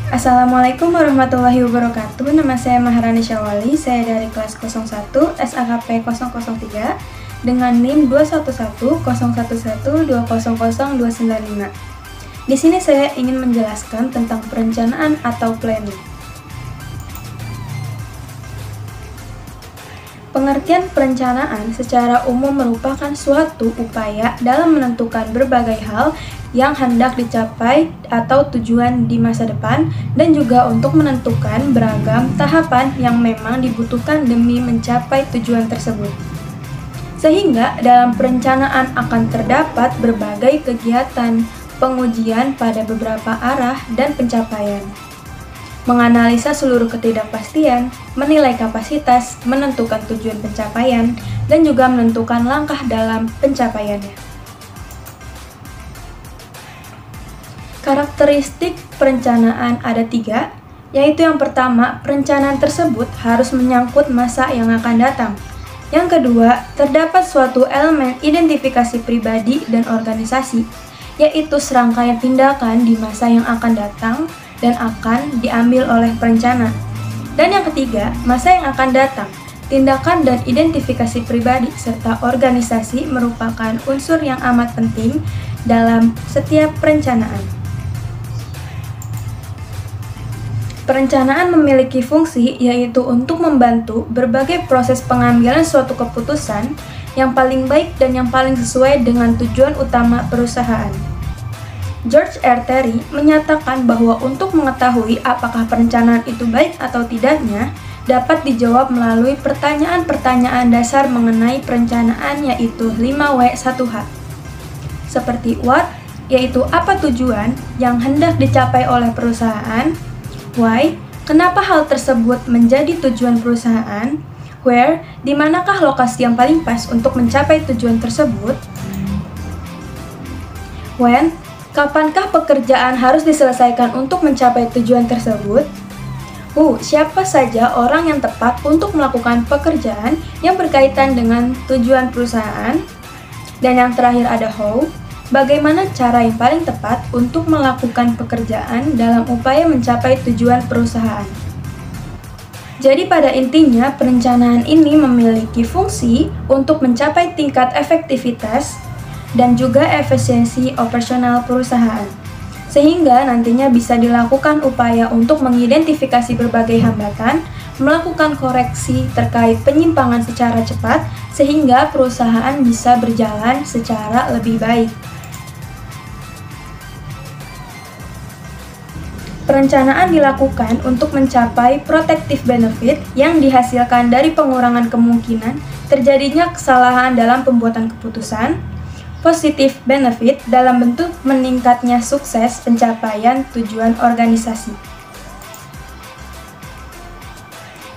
Assalamualaikum warahmatullahi wabarakatuh. Nama saya Maharani Syawali, saya dari kelas 01 SAKP 003 dengan NIM 2110112000295. Di sini saya ingin menjelaskan tentang perencanaan atau planning. Pengertian perencanaan secara umum merupakan suatu upaya dalam menentukan berbagai hal yang hendak dicapai atau tujuan di masa depan, dan juga untuk menentukan beragam tahapan yang memang dibutuhkan demi mencapai tujuan tersebut. Sehingga dalam perencanaan akan terdapat berbagai kegiatan pengujian pada beberapa arah dan pencapaian. Menganalisa seluruh ketidakpastian, menilai kapasitas, menentukan tujuan pencapaian, dan juga menentukan langkah dalam pencapaiannya. Karakteristik perencanaan ada 3, yaitu yang pertama, perencanaan tersebut harus menyangkut masa yang akan datang. Yang kedua, terdapat suatu elemen identifikasi pribadi dan organisasi, yaitu serangkaian tindakan di masa yang akan datang dan akan diambil oleh perencana. Dan yang ketiga, masa yang akan datang, tindakan dan identifikasi pribadi serta organisasi merupakan unsur yang amat penting dalam setiap perencanaan. Perencanaan memiliki fungsi yaitu untuk membantu berbagai proses pengambilan suatu keputusan yang paling baik dan yang paling sesuai dengan tujuan utama perusahaan. George R. Terry menyatakan bahwa untuk mengetahui apakah perencanaan itu baik atau tidaknya dapat dijawab melalui pertanyaan-pertanyaan dasar mengenai perencanaan, yaitu 5W1H. Seperti what, yaitu apa tujuan yang hendak dicapai oleh perusahaan, why, kenapa hal tersebut menjadi tujuan perusahaan, where, di manakah lokasi yang paling pas untuk mencapai tujuan tersebut, when, kapankah pekerjaan harus diselesaikan untuk mencapai tujuan tersebut? Siapa saja orang yang tepat untuk melakukan pekerjaan yang berkaitan dengan tujuan perusahaan? Dan yang terakhir ada how, bagaimana cara yang paling tepat untuk melakukan pekerjaan dalam upaya mencapai tujuan perusahaan? Jadi pada intinya, perencanaan ini memiliki fungsi untuk mencapai tingkat efektivitas dan juga efisiensi operasional perusahaan, sehingga nantinya bisa dilakukan upaya untuk mengidentifikasi berbagai hambatan, melakukan koreksi terkait penyimpangan secara cepat, sehingga perusahaan bisa berjalan secara lebih baik. Perencanaan dilakukan untuk mencapai protective benefit yang dihasilkan dari pengurangan kemungkinan terjadinya kesalahan dalam pembuatan keputusan, positive benefit dalam bentuk meningkatnya sukses pencapaian tujuan organisasi.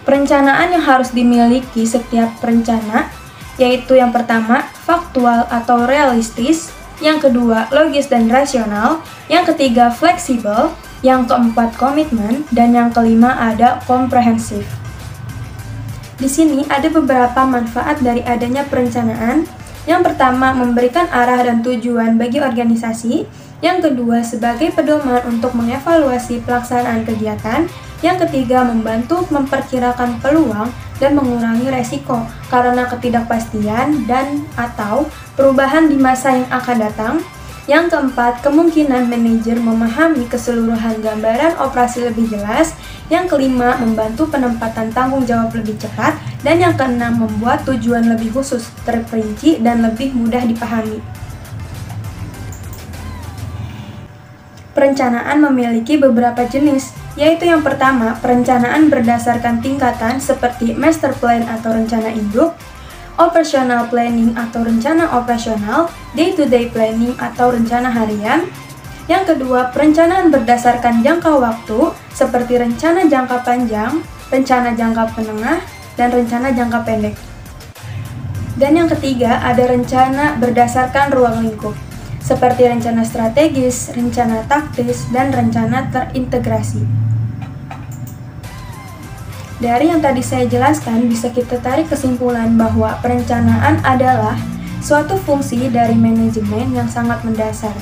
Perencanaan yang harus dimiliki setiap perencana yaitu yang pertama, faktual atau realistis, yang kedua, logis dan rasional, yang ketiga, fleksibel, yang keempat, komitmen, dan yang kelima ada komprehensif. Di sini ada beberapa manfaat dari adanya perencanaan. Yang pertama, memberikan arah dan tujuan bagi organisasi. Yang kedua, sebagai pedoman untuk mengevaluasi pelaksanaan kegiatan. Yang ketiga, membantu memperkirakan peluang dan mengurangi resiko karena ketidakpastian dan atau perubahan di masa yang akan datang. Yang keempat, kemungkinan manajer memahami keseluruhan gambaran operasi lebih jelas. Yang kelima, membantu penempatan tanggung jawab lebih cepat. Dan yang keenam, membuat tujuan lebih khusus, terperinci, dan lebih mudah dipahami. Perencanaan memiliki beberapa jenis, yaitu yang pertama, perencanaan berdasarkan tingkatan seperti master plan atau rencana induk, operational planning atau rencana operasional, day-to-day planning atau rencana harian. Yang kedua, perencanaan berdasarkan jangka waktu seperti rencana jangka panjang, rencana jangka menengah, dan rencana jangka pendek. Dan yang ketiga, ada rencana berdasarkan ruang lingkup seperti rencana strategis, rencana taktis, dan rencana terintegrasi. Dari yang tadi saya jelaskan, bisa kita tarik kesimpulan bahwa perencanaan adalah suatu fungsi dari manajemen yang sangat mendasar,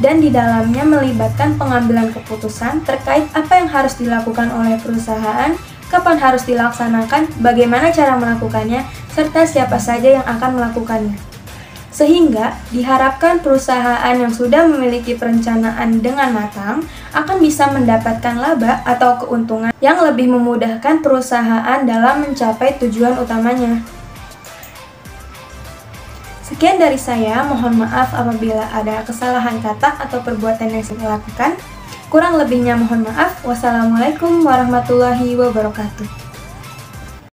dan di dalamnya melibatkan pengambilan keputusan terkait apa yang harus dilakukan oleh perusahaan, kapan harus dilaksanakan, bagaimana cara melakukannya, serta siapa saja yang akan melakukannya. Sehingga diharapkan perusahaan yang sudah memiliki perencanaan dengan matang akan bisa mendapatkan laba atau keuntungan yang lebih memudahkan perusahaan dalam mencapai tujuan utamanya. Sekian dari saya, mohon maaf apabila ada kesalahan kata atau perbuatan yang saya lakukan. Kurang lebihnya mohon maaf. Wassalamualaikum warahmatullahi wabarakatuh.